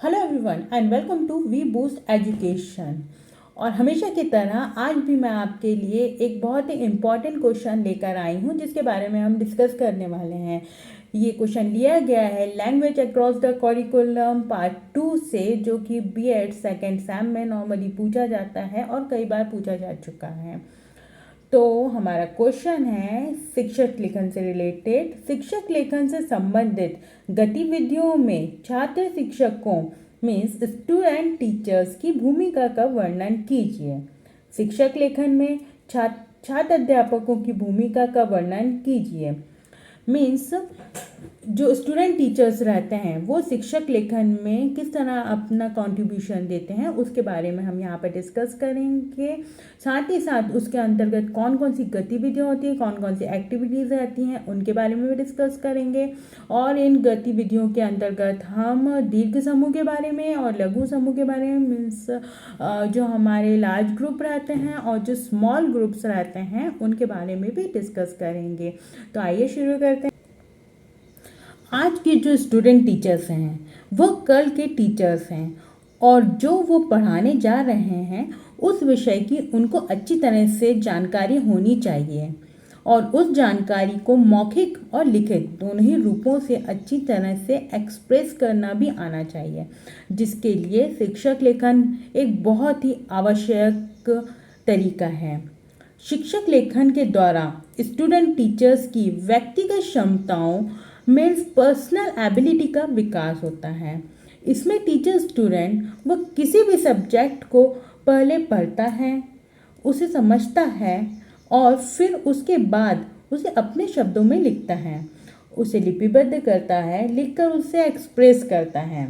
Hello everyone and welcome to we boost education. और हमेशा की तरह आज भी मैं आपके लिए एक बहुत ही इम्पॉर्टेंट क्वेश्चन लेकर आई हूँ जिसके बारे में हम डिस्कस करने वाले हैं। ये क्वेश्चन लिया गया है language across the curriculum part 2 से, जो कि बीएड सेकेंड सेम में नॉर्मली पूछा जाता है और कई बार पूछा जा चुका है। तो हमारा क्वेश्चन है शिक्षक लेखन से रिलेटेड। शिक्षक लेखन से संबंधित गतिविधियों में छात्र शिक्षकों मीन्स स्टूडेंट टीचर्स की भूमिका का वर्णन कीजिए। शिक्षक लेखन में छात्र अध्यापकों की भूमिका का वर्णन कीजिए। मीन्स जो स्टूडेंट टीचर्स रहते हैं वो शिक्षक लेखन में किस तरह अपना कंट्रीब्यूशन देते हैं उसके बारे में हम यहाँ पर डिस्कस करेंगे। साथ ही साथ उसके अंतर्गत कौन कौन सी गतिविधियाँ होती हैं, कौन कौन सी एक्टिविटीज़ रहती हैं, उनके बारे में भी डिस्कस करेंगे। और इन गतिविधियों के अंतर्गत हम दीर्घ समूह के बारे में और लघु समूह के बारे में मीन्स जो हमारे लार्ज ग्रुप रहते हैं और जो स्मॉल ग्रुप्स रहते हैं उनके बारे में भी डिस्कस करेंगे। तो आइए शुरू करते हैं। आज के जो स्टूडेंट टीचर्स हैं वो कल के टीचर्स हैं और जो वो पढ़ाने जा रहे हैं उस विषय की उनको अच्छी तरह से जानकारी होनी चाहिए और उस जानकारी को मौखिक और लिखित दोनों ही रूपों से अच्छी तरह से एक्सप्रेस करना भी आना चाहिए, जिसके लिए शिक्षक लेखन एक बहुत ही आवश्यक तरीका है। शिक्षक लेखन के द्वारा स्टूडेंट टीचर्स की व्यक्तिगत क्षमताओं मीन्स पर्सनल एबिलिटी का विकास होता है। इसमें टीचर स्टूडेंट वो किसी भी सब्जेक्ट को पहले पढ़ता है, उसे समझता है और फिर उसके बाद उसे अपने शब्दों में लिखता है, उसे लिपिबद्ध करता है, लिखकर उसे एक्सप्रेस करता है।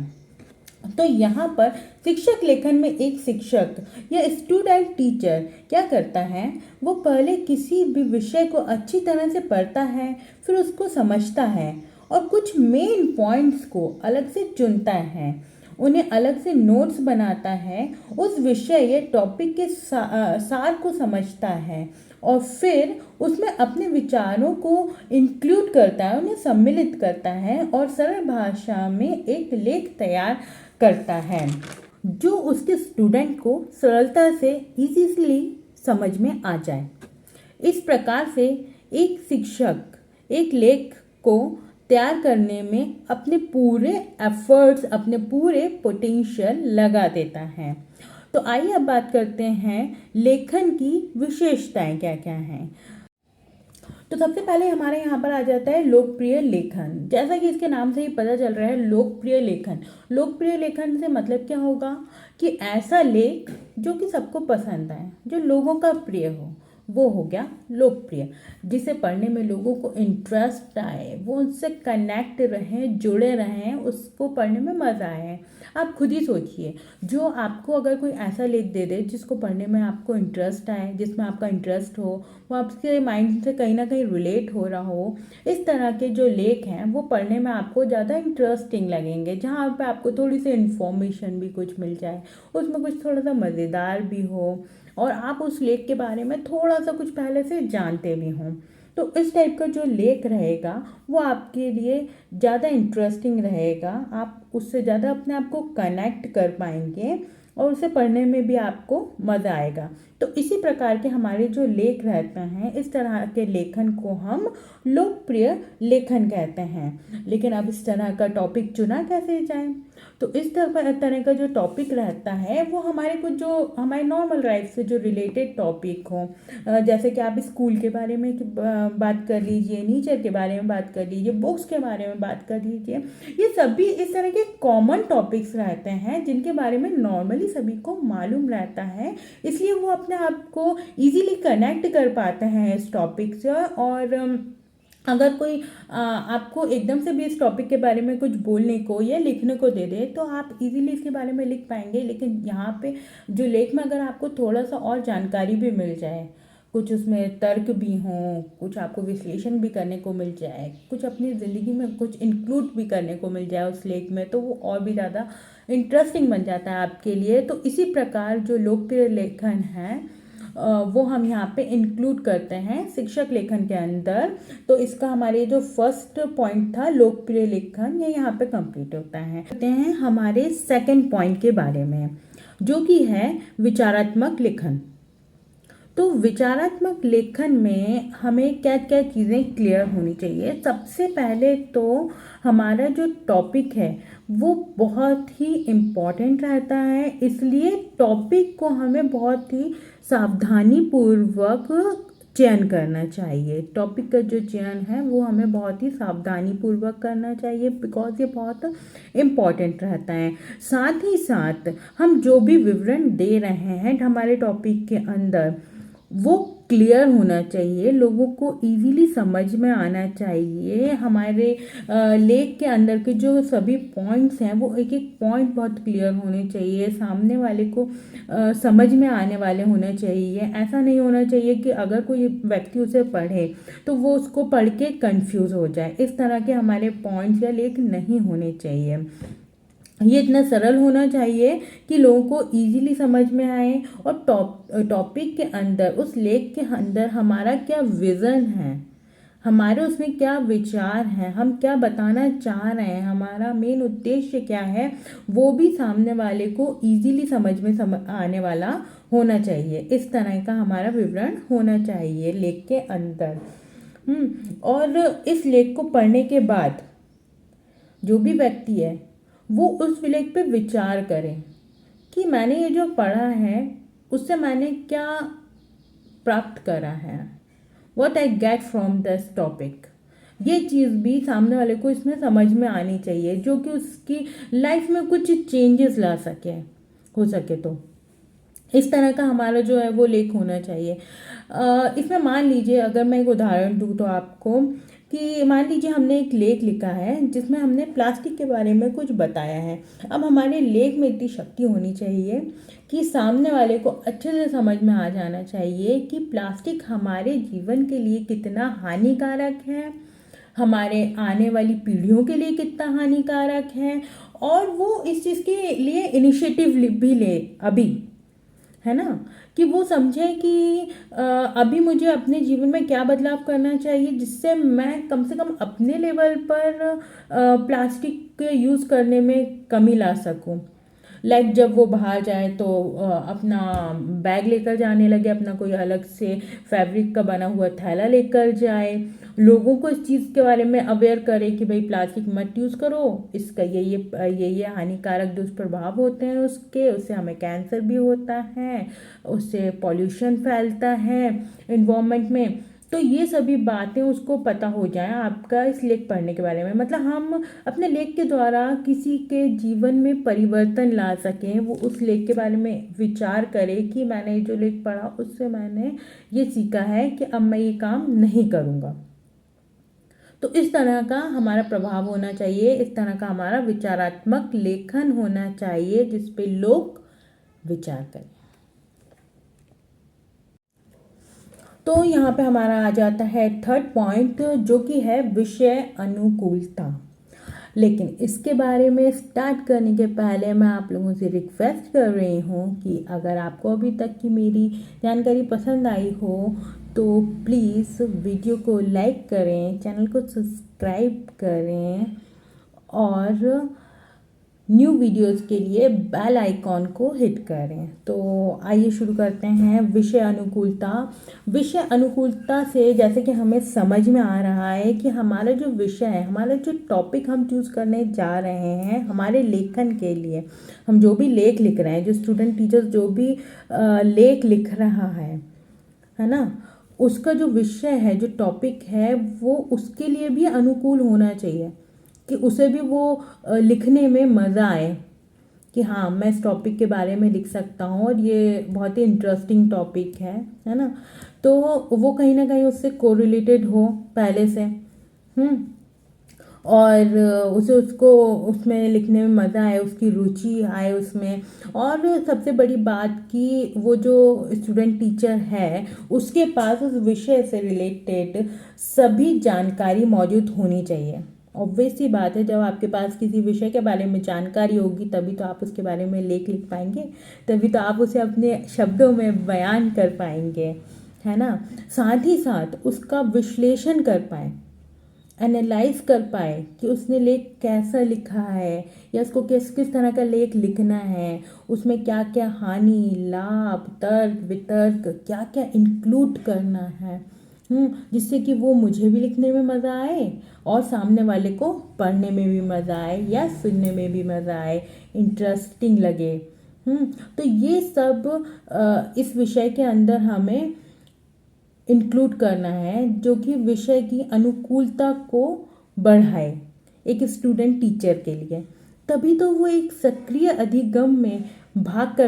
तो यहाँ पर शिक्षक लेखन में एक शिक्षक या स्टूडेंट टीचर क्या करता है, वो पहले किसी भी विषय को अच्छी तरह से पढ़ता है, फिर उसको समझता है और कुछ मेन पॉइंट्स को अलग से चुनता है, उन्हें अलग से नोट्स बनाता है, उस विषय या टॉपिक के सार को समझता है और फिर उसमें अपने विचारों को इंक्लूड करता है, उन्हें सम्मिलित करता है और सरल भाषा में एक लेख तैयार करता है जो उसके स्टूडेंट को सरलता से इजीली समझ में आ जाए। इस प्रकार से एक शिक्षक एक लेख को तैयार करने में अपने पूरे एफर्ट्स, अपने पूरे पोटेंशियल लगा देता है। तो आइए अब बात करते हैं लेखन की विशेषताएं क्या क्या हैं। तो सबसे पहले हमारे यहाँ पर आ जाता है लोकप्रिय लेखन। जैसा कि इसके नाम से ही पता चल रहा है लोकप्रिय लेखन। लोकप्रिय लेखन से मतलब क्या होगा कि ऐसा लेख जो कि सबको पसंद आए, जो लोगों का प्रिय हो, वो हो गया लोकप्रिय। जिसे पढ़ने में लोगों को इंटरेस्ट आए, वो उससे कनेक्ट रहें, जुड़े रहें, उसको पढ़ने में मज़ा आए। आप खुद ही सोचिए, जो आपको अगर कोई ऐसा लेख दे दे जिसको पढ़ने में आपको इंटरेस्ट आए, जिसमें आपका इंटरेस्ट हो, वो आपके माइंड से कहीं ना कहीं रिलेट हो रहा हो, इस तरह के जो लेख हैं वो पढ़ने में आपको ज़्यादा इंटरेस्टिंग लगेंगे। जहाँ पे आपको थोड़ी सी इन्फॉर्मेशन भी कुछ मिल जाए, उसमें कुछ थोड़ा सा मज़ेदार भी हो और आप उस लेख के बारे में थोड़ा सा कुछ पहले से जानते भी हों, तो इस टाइप का जो लेख रहेगा वो आपके लिए ज़्यादा इंटरेस्टिंग रहेगा। आप उससे ज़्यादा अपने आप को कनेक्ट कर पाएंगे और उसे पढ़ने में भी आपको मज़ा आएगा। तो इसी प्रकार के हमारे जो लेख रहते हैं, इस तरह के लेखन को हम लोकप्रिय लेखन कहते हैं। लेकिन अब इस तरह का टॉपिक चुना कैसे जाए? तो इस तरह का जो टॉपिक रहता है वो हमारे कुछ जो हमारे नॉर्मल लाइफ से जो रिलेटेड टॉपिक हो, जैसे कि आप स्कूल के बारे में बात कर लीजिए, नेचर के बारे में बात कर लीजिए, बुक्स के बारे में बात कर लीजिए। ये सभी इस तरह के कॉमन टॉपिक्स रहते हैं जिनके बारे में नॉर्मली सभी को मालूम रहता है, इसलिए वो अपने आप को ईजीली कनेक्ट कर पाते हैं इस टॉपिक से। और अगर कोई आपको एकदम से भी इस टॉपिक के बारे में कुछ बोलने को या लिखने को दे दे तो आप इजीली इसके बारे में लिख पाएंगे। लेकिन यहाँ पे जो लेख में अगर आपको थोड़ा सा और जानकारी भी मिल जाए, कुछ उसमें तर्क भी हों, कुछ आपको विश्लेषण भी करने को मिल जाए, कुछ अपनी ज़िंदगी में कुछ इंक्लूड भी करने को मिल जाए उस लेख में, तो वो और भी ज़्यादा इंटरेस्टिंग बन जाता है आपके लिए। तो इसी प्रकार जो लोकप्रिय लेखन है वो हम यहाँ पे इंक्लूड करते हैं शिक्षक लेखन के अंदर। तो इसका हमारे जो फर्स्ट पॉइंट था लोकप्रिय लेखन, ये यहाँ पे कंप्लीट होता है। कहते हैं हमारे सेकंड पॉइंट के बारे में, जो कि है विचारात्मक लेखन। तो विचारात्मक लेखन में हमें क्या क्या चीज़ें क्लियर होनी चाहिए। सबसे पहले तो हमारा जो टॉपिक है वो बहुत ही इम्पॉर्टेंट रहता है, इसलिए टॉपिक को हमें बहुत ही सावधानी पूर्वक चयन करना चाहिए। टॉपिक का जो चयन है वो हमें बहुत ही सावधानी पूर्वक करना चाहिए, बिकॉज ये बहुत इम्पॉर्टेंट रहता है। साथ ही साथ हम जो भी विवरण दे रहे हैं हमारे टॉपिक के अंदर, वो क्लियर होना चाहिए, लोगों को इजीली समझ में आना चाहिए। हमारे लेख के अंदर के जो सभी पॉइंट्स हैं वो एक एक पॉइंट बहुत क्लियर होने चाहिए, सामने वाले को समझ में आने वाले होने चाहिए। ऐसा नहीं होना चाहिए कि अगर कोई व्यक्ति उसे पढ़े तो वो उसको पढ़ के कंफ्यूज हो जाए। इस तरह के हमारे पॉइंट्स या लेख नहीं होने चाहिए। ये इतना सरल होना चाहिए कि लोगों को इजीली समझ में आए, और टॉपिक के अंदर, उस लेख के अंदर हमारा क्या विज़न है, हमारे उसमें क्या विचार हैं, हम क्या बताना चाह रहे हैं, हमारा मेन उद्देश्य क्या है, वो भी सामने वाले को इजीली समझ में आने वाला होना चाहिए। इस तरह का हमारा विवरण होना चाहिए लेख के अंदर। और इस लेख को पढ़ने के बाद जो भी व्यक्ति है वो उस लेख पे विचार करें कि मैंने ये जो पढ़ा है उससे मैंने क्या प्राप्त करा है, what I get from this topic. ये चीज़ भी सामने वाले को इसमें समझ में आनी चाहिए, जो कि उसकी लाइफ में कुछ चेंजेस ला सके, हो सके तो। इस तरह का हमारा जो है वो लेख होना चाहिए। इसमें मान लीजिए, अगर मैं एक उदाहरण दूँ तो आपको, कि मान लीजिए हमने एक लेख लिखा है जिसमें हमने प्लास्टिक के बारे में कुछ बताया है। अब हमारे लेख में इतनी शक्ति होनी चाहिए कि सामने वाले को अच्छे से समझ में आ जाना चाहिए कि प्लास्टिक हमारे जीवन के लिए कितना हानिकारक है, हमारे आने वाली पीढ़ियों के लिए कितना हानिकारक है, और वो इस चीज़ के लिए इनिशिएटिव भी ले अभी, है ना, कि वो समझे कि अभी मुझे अपने जीवन में क्या बदलाव करना चाहिए जिससे मैं कम से कम अपने लेवल पर प्लास्टिक के यूज़ करने में कमी ला सकूं। लाइक जब वो बाहर जाए तो अपना बैग लेकर जाने लगे, अपना कोई अलग से फैब्रिक का बना हुआ थैला लेकर जाए, लोगों को इस चीज़ के बारे में अवेयर करे कि भाई प्लास्टिक मत यूज़ करो, इसका ये हानिकारक दुष्प्रभाव होते हैं उससे हमें कैंसर भी होता है, उससे पॉल्यूशन फैलता है इन्वायरमेंट में। तो ये सभी बातें उसको पता हो जाए आपका इस लेख पढ़ने के बारे में, मतलब हम अपने लेख के द्वारा किसी के जीवन में परिवर्तन ला सकें। वो उस लेख के बारे में विचार करे कि मैंने जो लेख पढ़ा उससे मैंने ये सीखा है कि अब मैं ये काम नहीं करूँगा। तो इस तरह का हमारा प्रभाव होना चाहिए, इस तरह का हमारा विचारात्मक लेखन होना चाहिए जिस पे लोग विचार करें। तो यहाँ पे हमारा आ जाता है थर्ड पॉइंट, जो कि है विषय अनुकूलता। लेकिन इसके बारे में स्टार्ट करने के पहले मैं आप लोगों से रिक्वेस्ट कर रही हूँ कि अगर आपको अभी तक की मेरी जानकारी पसंद आई हो तो प्लीज़ वीडियो को लाइक करें, चैनल को सब्सक्राइब करें, और न्यू वीडियोस के लिए बेल आइकॉन को हिट करें। तो आइए शुरू करते हैं। विषय अनुकूलता। विषय अनुकूलता से जैसे कि हमें समझ में आ रहा है कि हमारा जो विषय है, हमारा जो टॉपिक हम चूज़ करने जा रहे हैं हमारे लेखन के लिए, हम जो भी लेख लिख रहे हैं, जो स्टूडेंट टीचर्स जो भी लेख लिख रहा है ना, उसका जो विषय है, जो टॉपिक है, वो उसके लिए भी अनुकूल होना चाहिए, कि उसे भी वो लिखने में मज़ा आए कि हाँ मैं इस टॉपिक के बारे में लिख सकता हूँ और ये बहुत ही इंटरेस्टिंग टॉपिक है ना। तो वो कहीं ना कहीं उससे कोरिलेटेड हो पहले से, और उसको उसमें लिखने में मज़ा आए, उसकी रुचि आए उसमें। और सबसे बड़ी बात कि वो जो स्टूडेंट टीचर है उसके पास उस विषय से रिलेटेड सभी जानकारी मौजूद होनी चाहिए, ऑब्वियस सी बात है, जब आपके पास किसी विषय के बारे में जानकारी होगी तभी तो आप उसके बारे में लेख लिख पाएंगे, तभी तो आप उसे अपने शब्दों में बयान कर पाएंगे, है ना। साथ ही साथ उसका विश्लेषण कर पाए, एनालाइज कर पाए कि उसने लेख कैसा लिखा है या उसको किस किस तरह का लेख लिखना है, उसमें क्या क्या हानि लाभ तर्क वितर्क क्या क्या इंक्लूड करना है, जिससे कि वो मुझे भी लिखने में मज़ा आए और सामने वाले को पढ़ने में भी मज़ा आए या सुनने में भी मज़ा आए, इंटरेस्टिंग लगे। तो ये सब इस विषय के अंदर हमें इंक्लूड करना है, जो कि विषय की अनुकूलता को बढ़ाए एक स्टूडेंट टीचर के लिए। तभी तो वो एक सक्रिय अधिगम में भाग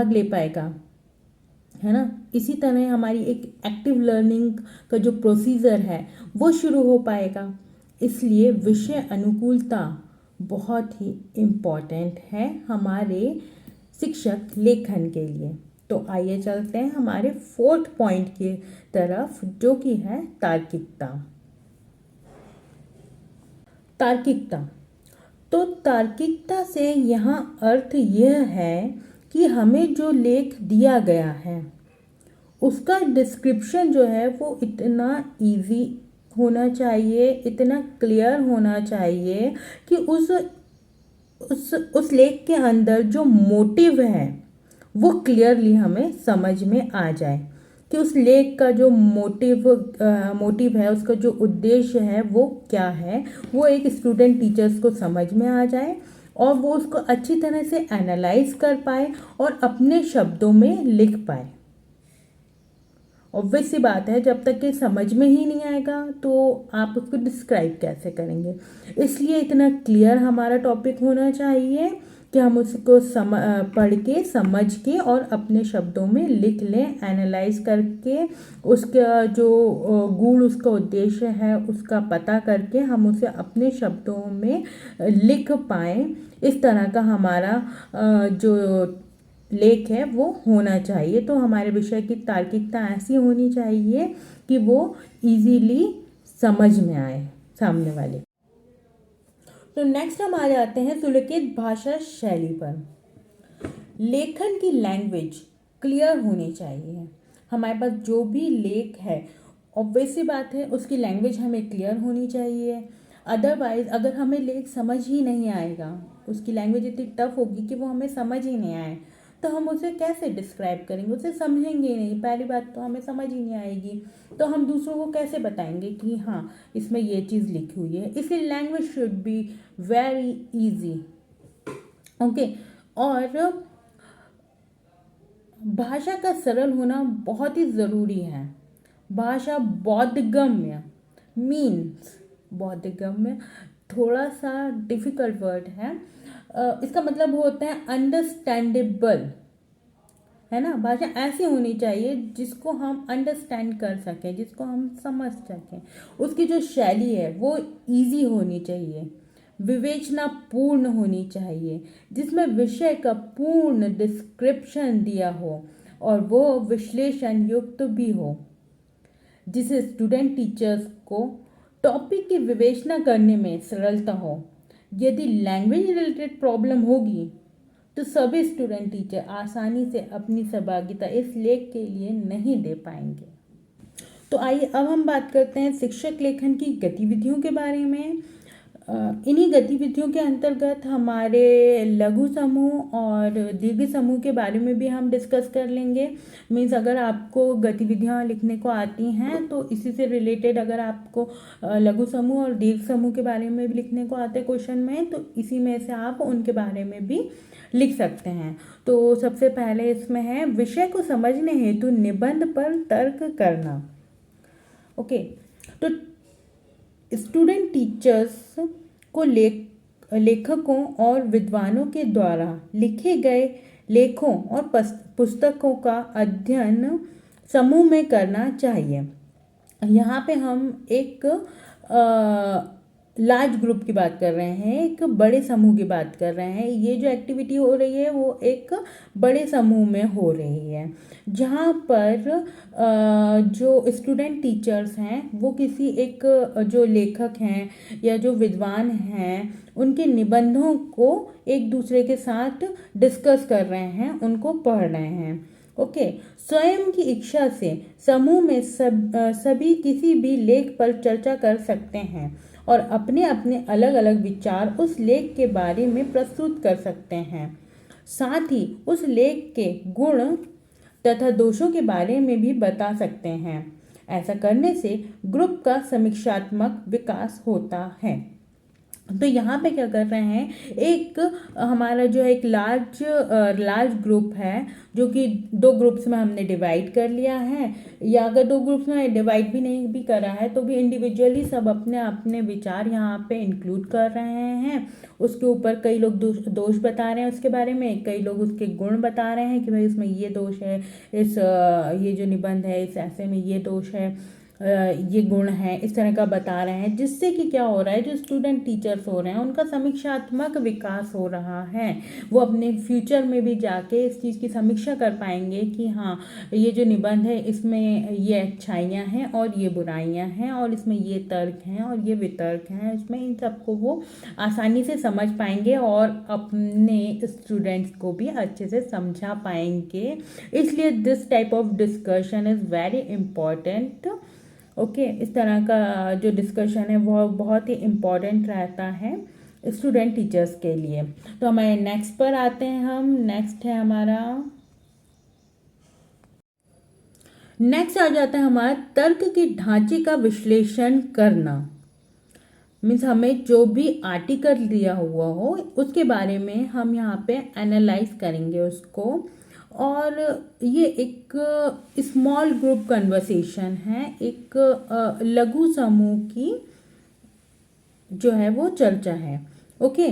ले पाएगा, है ना। इसी तरह हमारी एक एक्टिव लर्निंग का जो प्रोसीजर है वो शुरू हो पाएगा। इसलिए विषय अनुकूलता बहुत ही इम्पॉर्टेंट है हमारे शिक्षक लेखन के लिए। तो आइए चलते हैं हमारे 4th पॉइंट की तरफ, जो कि है तार्किकता। तार्किकता, तो तार्किकता से यहाँ अर्थ यह है कि हमें जो लेख दिया गया है उसका डिस्क्रिप्शन जो है वो इतना इजी होना चाहिए, इतना क्लियर होना चाहिए कि उस लेख के अंदर जो मोटिव है वो क्लियरली हमें समझ में आ जाए कि उस लेख का जो मोटिव है, उसका जो उद्देश्य है वो क्या है, वो एक स्टूडेंट टीचर्स को समझ में आ जाए और वो उसको अच्छी तरह से एनालाइज कर पाए और अपने शब्दों में लिख पाए। ऑब्वियस सी बात है, जब तक कि समझ में ही नहीं आएगा तो आप उसको डिस्क्राइब कैसे करेंगे। इसलिए इतना क्लियर हमारा टॉपिक होना चाहिए कि हम उसको पढ़ के समझ के और अपने शब्दों में लिख लें, एनालाइज करके उसका जो गूढ़ उसका उद्देश्य है उसका पता करके हम उसे अपने शब्दों में लिख पाएँ। इस तरह का हमारा जो लेख है वो होना चाहिए। तो हमारे विषय की तार्किकता ऐसी होनी चाहिए कि वो इजीली समझ में आए सामने वाले। तो नेक्स्ट हम आ जाते हैं सुलिखित भाषा शैली पर। लेखन की लैंग्वेज क्लियर होनी चाहिए। हमारे पास जो भी लेख है, ऑब्वियस सी बात है उसकी लैंग्वेज हमें क्लियर होनी चाहिए। अदरवाइज अगर हमें लेख समझ ही नहीं आएगा, उसकी लैंग्वेज इतनी टफ होगी कि वो हमें समझ ही नहीं आए, तो हम उसे कैसे डिस्क्राइब करेंगे, उसे समझेंगे ही नहीं। पहली बात तो हमें समझ ही नहीं आएगी, तो हम दूसरों को कैसे बताएंगे कि हाँ इसमें ये चीज़ लिखी हुई है। इसलिए language should be very easy, okay. और भाषा का सरल होना बहुत ही ज़रूरी है। भाषा बोधगम्य मीन्स, बोधगम्य थोड़ा सा डिफ़िकल्ट वर्ड है, इसका मतलब होता है अंडरस्टैंडेबल, है ना। भाषा ऐसी होनी चाहिए जिसको हम अंडरस्टैंड कर सकें, जिसको हम समझ सकें। उसकी जो शैली है वो इजी होनी चाहिए, विवेचना पूर्ण होनी चाहिए, जिसमें विषय का पूर्ण डिस्क्रिप्शन दिया हो और वो विश्लेषण युक्त भी हो, जिसे स्टूडेंट टीचर्स को टॉपिक की विवेचना करने में सरलता हो। यदि लैंग्वेज रिलेटेड प्रॉब्लम होगी तो सभी स्टूडेंट टीचर आसानी से अपनी सहभागिता इस लेख के लिए नहीं दे पाएंगे। तो आइए अब हम बात करते हैं शिक्षक लेखन की गतिविधियों के बारे में। इन्हीं गतिविधियों के अंतर्गत हमारे लघु समूह और दीर्घ समूह के बारे में भी हम डिस्कस कर लेंगे। मीन्स अगर आपको गतिविधियाँ लिखने को आती हैं तो इसी से रिलेटेड अगर आपको लघु समूह और दीर्घ समूह के बारे में भी लिखने को आते हैं क्वेश्चन में, तो इसी में से आप उनके बारे में भी लिख सकते हैं। तो सबसे पहले इसमें है विषय को समझने हेतु निबंध पर तर्क करना, ओके। तो स्टूडेंट टीचर्स को लेखकों और विद्वानों के द्वारा लिखे गए लेखों और पुस्तकों का अध्ययन समूह में करना चाहिए। यहाँ पे हम एक लार्ज ग्रुप की बात कर रहे हैं, एक बड़े समूह की बात कर रहे हैं। ये जो एक्टिविटी हो रही है वो एक बड़े समूह में हो रही है, जहाँ पर जो स्टूडेंट टीचर्स हैं वो किसी एक जो लेखक हैं या जो विद्वान हैं उनके निबंधों को एक दूसरे के साथ डिस्कस कर रहे हैं, उनको पढ़ रहे हैं। ओके, स्वयं की इच्छा से समूह में सभी किसी भी लेख पर चर्चा कर सकते हैं और अपने अपने अलग अलग विचार उस लेख के बारे में प्रस्तुत कर सकते हैं। साथ ही उस लेख के गुण तथा दोषों के बारे में भी बता सकते हैं। ऐसा करने से ग्रुप का समीक्षात्मक विकास होता है। तो यहाँ पे क्या कर रहे हैं, एक हमारा जो एक लार्ज ग्रुप है, जो कि 2 ग्रुप्स में हमने डिवाइड कर लिया है, या अगर 2 ग्रुप्स में डिवाइड भी नहीं भी करा है तो भी इंडिविजुअली सब अपने अपने विचार यहाँ पे इंक्लूड कर रहे हैं। उसके ऊपर कई लोग दोष बता रहे हैं उसके बारे में, कई लोग उसके गुण बता रहे हैं कि भाई इसमें ये दोष है, ये जो निबंध है इस ऐसे में ये दोष है, ये गुण हैं, इस तरह का बता रहे हैं, जिससे कि क्या हो रहा है, जो स्टूडेंट टीचर्स हो रहे हैं उनका समीक्षात्मक विकास हो रहा है। वो अपने फ्यूचर में भी जाके इस चीज़ की समीक्षा कर पाएंगे कि हाँ, ये जो निबंध है इसमें ये अच्छाइयाँ हैं और ये बुराइयाँ हैं और इसमें ये तर्क हैं और ये वितर्क हैं, इसमें इन सबको वो आसानी से समझ पाएंगे और अपने स्टूडेंट्स को भी अच्छे से समझा पाएंगे। इसलिए this type of discussion is very important. Okay, इस तरह का जो डिस्कशन है वो बहुत ही इम्पॉर्टेंट रहता है स्टूडेंट टीचर्स के लिए। तो हमारे नेक्स्ट पर आते हैं हम। नेक्स्ट है हमारा, नेक्स्ट आ जाता है हमारा तर्क के ढांचे का विश्लेषण करना। मीन्स हमें जो भी आर्टिकल दिया हुआ हो उसके बारे में हम यहाँ पे एनालाइज करेंगे उसको, और ये एक स्मॉल ग्रुप कन्वर्सेशन है, एक लघु समूह की जो है वो चर्चा है। ओके,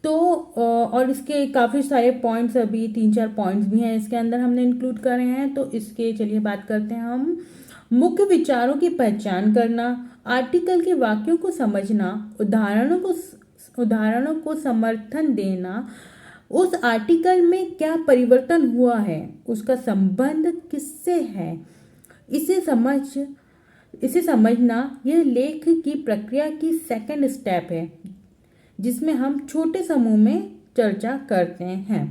तो और इसके काफ़ी सारे पॉइंट्स, अभी 3-4 पॉइंट्स भी हैं इसके अंदर हमने इंक्लूड करे हैं। तो इसके चलिए बात करते हैं हम। मुख्य विचारों की पहचान करना, आर्टिकल के वाक्यों को समझना, उदाहरणों को समर्थन देना, उस आर्टिकल में क्या परिवर्तन हुआ है, उसका संबंध किससे है, इसे समझना, यह लेख की प्रक्रिया की सेकंड स्टेप है जिसमें हम छोटे समूह में चर्चा करते हैं।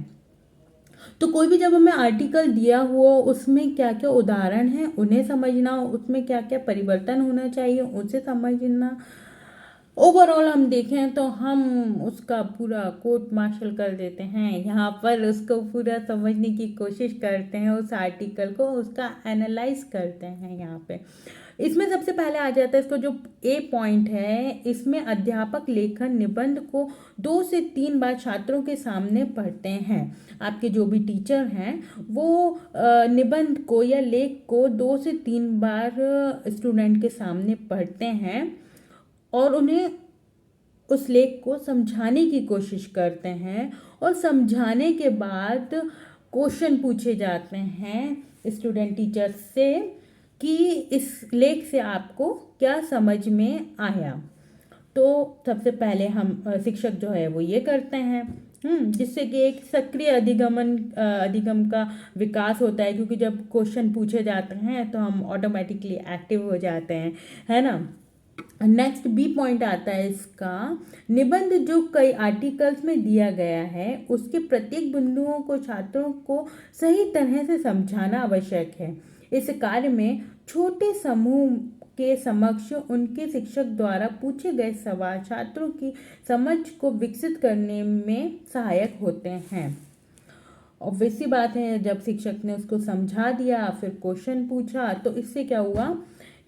तो कोई भी जब हमें आर्टिकल दिया हुआ उसमें क्या क्या उदाहरण हैं उन्हें समझना, उसमें क्या क्या परिवर्तन होना चाहिए उसे समझना। ओवरऑल हम देखें तो हम उसका पूरा कोर्ट मार्शल कर देते हैं, यहाँ पर उसको पूरा समझने की कोशिश करते हैं, उस आर्टिकल को उसका एनालाइज करते हैं। यहाँ पे इसमें सबसे पहले आ जाता है इसको जो ए पॉइंट है, इसमें अध्यापक लेखन निबंध को 2 से 3 बार छात्रों के सामने पढ़ते हैं। आपके जो भी टीचर हैं वो निबंध को या लेख को 2 से 3 बार स्टूडेंट के सामने पढ़ते हैं और उन्हें उस लेख को समझाने की कोशिश करते हैं, और समझाने के बाद क्वेश्चन पूछे जाते हैं स्टूडेंट टीचर से कि इस लेख से आपको क्या समझ में आया। तो सबसे पहले हम शिक्षक जो है वो ये करते हैं, जिससे कि एक सक्रिय अधिगम का विकास होता है, क्योंकि जब क्वेश्चन पूछे जाते हैं तो हम ऑटोमेटिकली एक्टिव हो जाते हैं, है ना। नेक्स्ट बी पॉइंट आता है इसका, निबंध जो कई आर्टिकल्स में दिया गया है उसके प्रत्येक बिंदुओं को छात्रों को सही तरह से समझाना आवश्यक है। इस कार्य में छोटे समूह के समक्ष उनके शिक्षक द्वारा पूछे गए सवाल छात्रों की समझ को विकसित करने में सहायक होते हैं। ऑब्वियस सी बात है, जब शिक्षक ने उसको समझा दिया फिर क्वेश्चन पूछा तो इससे क्या हुआ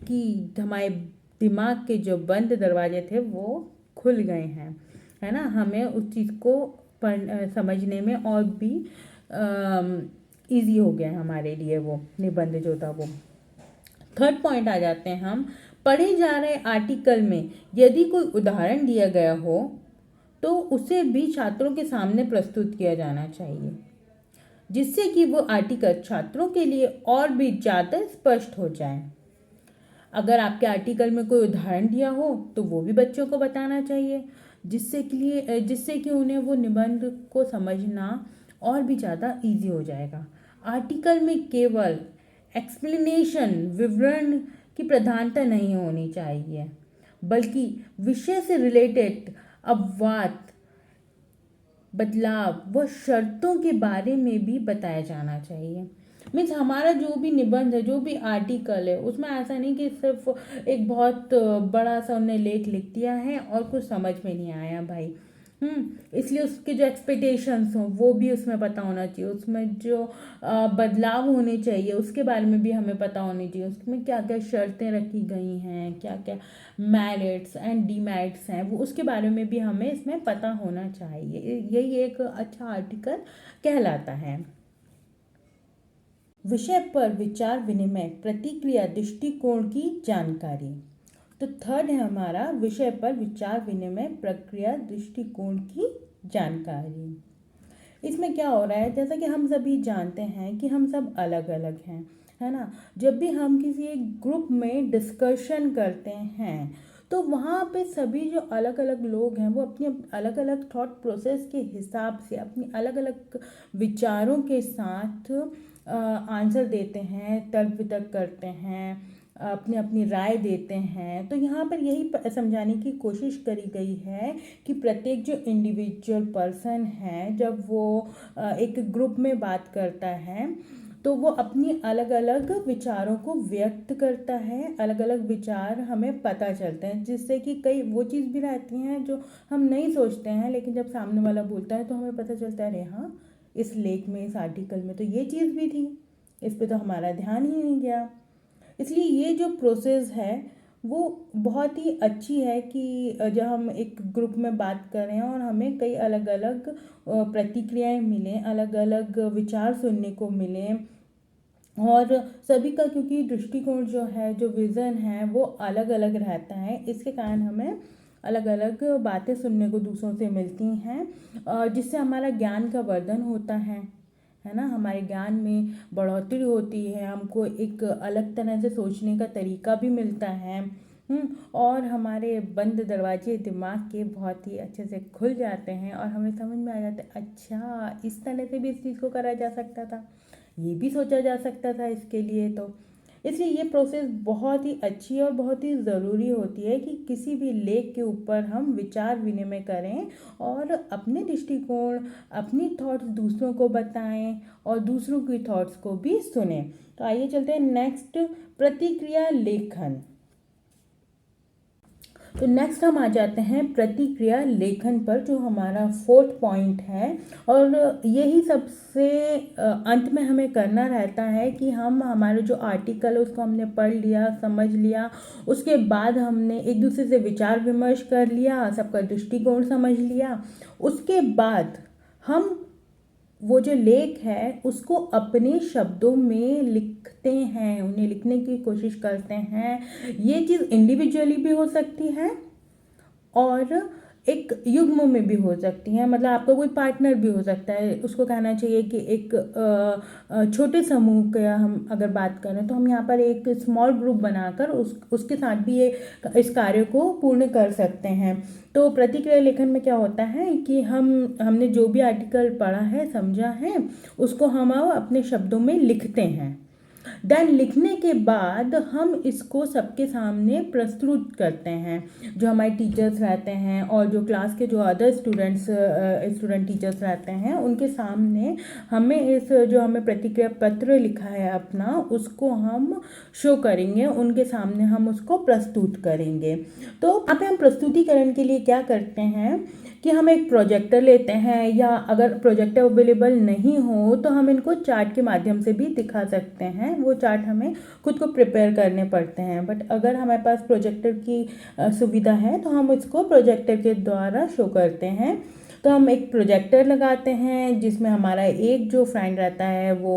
कि हमारे दिमाग के जो बंद दरवाजे थे वो खुल गए हैं, है ना। हमें उस चीज़ को समझने में और भी इजी हो गया हमारे लिए वो निबंध जो था वो। थर्ड पॉइंट आ जाते हैं हम, पढ़े जा रहे आर्टिकल में यदि कोई उदाहरण दिया गया हो तो उसे भी छात्रों के सामने प्रस्तुत किया जाना चाहिए, जिससे कि वो आर्टिकल छात्रों के लिए और भी ज़्यादा स्पष्ट हो जाए। अगर आपके आर्टिकल में कोई उदाहरण दिया हो तो वो भी बच्चों को बताना चाहिए, जिससे कि उन्हें वो निबंध को समझना और भी ज़्यादा इजी हो जाएगा। आर्टिकल में केवल एक्सप्लेनेशन, विवरण की प्रधानता नहीं होनी चाहिए, बल्कि विषय से रिलेटेड अपवाद, बदलाव व शर्तों के बारे में भी बताया जाना चाहिए। मीन्स हमारा जो भी निबंध है, जो भी आर्टिकल है, उसमें ऐसा नहीं कि सिर्फ एक बहुत बड़ा सा उन्होंने लेख लिख दिया है और कुछ समझ में नहीं आया भाई। इसलिए उसके जो एक्सपेक्टेशंस हों वो भी उसमें पता होना चाहिए, उसमें जो बदलाव होने चाहिए उसके बारे में भी हमें पता होनी चाहिए, उसमें क्या क्या शर्तें रखी गई हैं, क्या क्या मेरिट्स एंड डीमेरिट्स हैं, वो उसके बारे में भी हमें इसमें पता होना चाहिए। यही एक अच्छा आर्टिकल कहलाता है। विषय पर विचार विनिमय, प्रतिक्रिया, दृष्टिकोण की जानकारी। तो थर्ड है हमारा विषय पर विचार विनिमय, प्रक्रिया, दृष्टिकोण की जानकारी। इसमें क्या हो रहा है, जैसा कि हम सभी जानते हैं कि हम सब अलग अलग हैं, है ना। जब भी हम किसी एक ग्रुप में डिस्कशन करते हैं तो वहाँ पे सभी जो अलग अलग लोग हैं वो अपनी अलग अलग थॉट प्रोसेस के हिसाब से अपनी अलग अलग विचारों के साथ आंसर देते हैं, तर्क वितर्क करते हैं, अपनी अपनी राय देते हैं। तो यहाँ पर यही समझाने की कोशिश करी गई है कि प्रत्येक जो इंडिविजुअल पर्सन है, जब वो एक ग्रुप में बात करता है तो वो अपनी अलग अलग विचारों को व्यक्त करता है, अलग अलग विचार हमें पता चलते हैं, जिससे कि कई वो चीज़ भी रहती हैं जो हम नहीं सोचते हैं, लेकिन जब सामने वाला बोलता है तो हमें पता चलता है, अरे हाँ, इस लेख में, इस आर्टिकल में तो ये चीज़ भी थी, इस पे तो हमारा ध्यान ही नहीं गया। इसलिए ये जो प्रोसेस है वो बहुत ही अच्छी है कि जब हम एक ग्रुप में बात करें और हमें कई अलग अलग प्रतिक्रियाएं मिलें, अलग अलग विचार सुनने को मिलें, और सभी का क्योंकि दृष्टिकोण जो है, जो विज़न है वो अलग अलग रहता है, इसके कारण हमें अलग अलग बातें सुनने को दूसरों से मिलती हैं, जिससे हमारा ज्ञान का वर्धन होता है ना, हमारे ज्ञान में बढ़ोतरी होती है, हमको एक अलग तरह से सोचने का तरीका भी मिलता है। और हमारे बंद दरवाजे दिमाग के बहुत ही अच्छे से खुल जाते हैं और हमें समझ में आ जाता है, अच्छा इस तरह से भी इस चीज़ को करा जा सकता था, ये भी सोचा जा सकता था इसके लिए। तो इसलिए ये प्रोसेस बहुत ही अच्छी और बहुत ही ज़रूरी होती है कि किसी भी लेख के ऊपर हम विचार विनिमय करें और अपने दृष्टिकोण, अपनी थॉट्स दूसरों को बताएं और दूसरों की थॉट्स को भी सुने। तो आइए चलते हैं नेक्स्ट, प्रतिक्रिया लेखन। तो नेक्स्ट हम आ जाते हैं प्रतिक्रिया लेखन पर, जो हमारा फोर्थ पॉइंट है, और यही सबसे अंत में हमें करना रहता है कि हम हमारे जो आर्टिकल है उसको हमने पढ़ लिया, समझ लिया, उसके बाद हमने एक दूसरे से विचार विमर्श कर लिया, सबका दृष्टिकोण समझ लिया, उसके बाद हम वो जो लेख है उसको अपने शब्दों में लिखते हैं, उन्हें लिखने की कोशिश करते हैं। ये चीज़ इंडिविजुअली भी हो सकती है और एक युग्म में भी हो सकती है, मतलब आपका कोई पार्टनर भी हो सकता है। उसको कहना चाहिए कि एक छोटे समूह का हम अगर बात करें तो हम यहाँ पर एक स्मॉल ग्रुप बनाकर उसके साथ भी ये इस कार्य को पूर्ण कर सकते हैं। तो प्रतिक्रिया लेखन में क्या होता है कि हमने जो भी आर्टिकल पढ़ा है, समझा है, उसको हम अपने शब्दों में लिखते हैं। देन लिखने के बाद हम इसको सबके सामने प्रस्तुत करते हैं, जो हमारे टीचर्स रहते हैं और जो क्लास के जो अदर स्टूडेंट टीचर्स रहते हैं उनके सामने हमें इस जो हमें प्रतिक्रिया पत्र लिखा है अपना, उसको हम शो करेंगे, उनके सामने हम उसको प्रस्तुत करेंगे। तो यहाँ पे हम प्रस्तुतिकरण के लिए क्या करते हैं कि हम एक प्रोजेक्टर लेते हैं, या अगर प्रोजेक्टर अवेलेबल नहीं हो तो हम इनको चार्ट के माध्यम से भी दिखा सकते हैं। वो चार्ट हमें खुद को प्रिपेयर करने पड़ते हैं, बट अगर हमारे पास प्रोजेक्टर की सुविधा है तो हम इसको प्रोजेक्टर के द्वारा शो करते हैं। तो हम एक प्रोजेक्टर लगाते हैं जिसमें हमारा एक जो फ्रेंड रहता है वो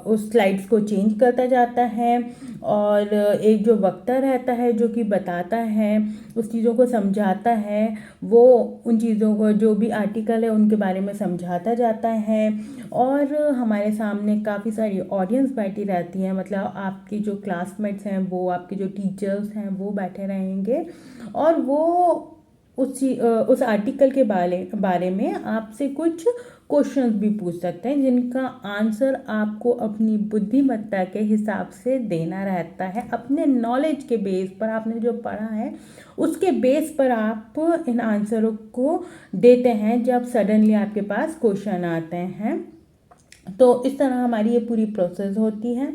उस स्लाइड्स को चेंज करता जाता है, और एक जो वक्ता रहता है जो कि बताता है, उस चीज़ों को समझाता है, वो उन चीज़ों को जो भी आर्टिकल है उनके बारे में समझाता जाता है। और हमारे सामने काफ़ी सारी ऑडियंस बैठी रहती है, मतलब आपकी जो क्लासमेट्स हैं, वो आपके जो टीचर्स हैं वो बैठे रहेंगे, और वो उस आर्टिकल के बारे में आपसे कुछ क्वेश्चंस भी पूछ सकते हैं, जिनका आंसर आपको अपनी बुद्धिमत्ता के हिसाब से देना रहता है। अपने नॉलेज के बेस पर, आपने जो पढ़ा है उसके बेस पर आप इन आंसरों को देते हैं जब सडनली आपके पास क्वेश्चन आते हैं। तो इस तरह हमारी ये पूरी प्रोसेस होती है।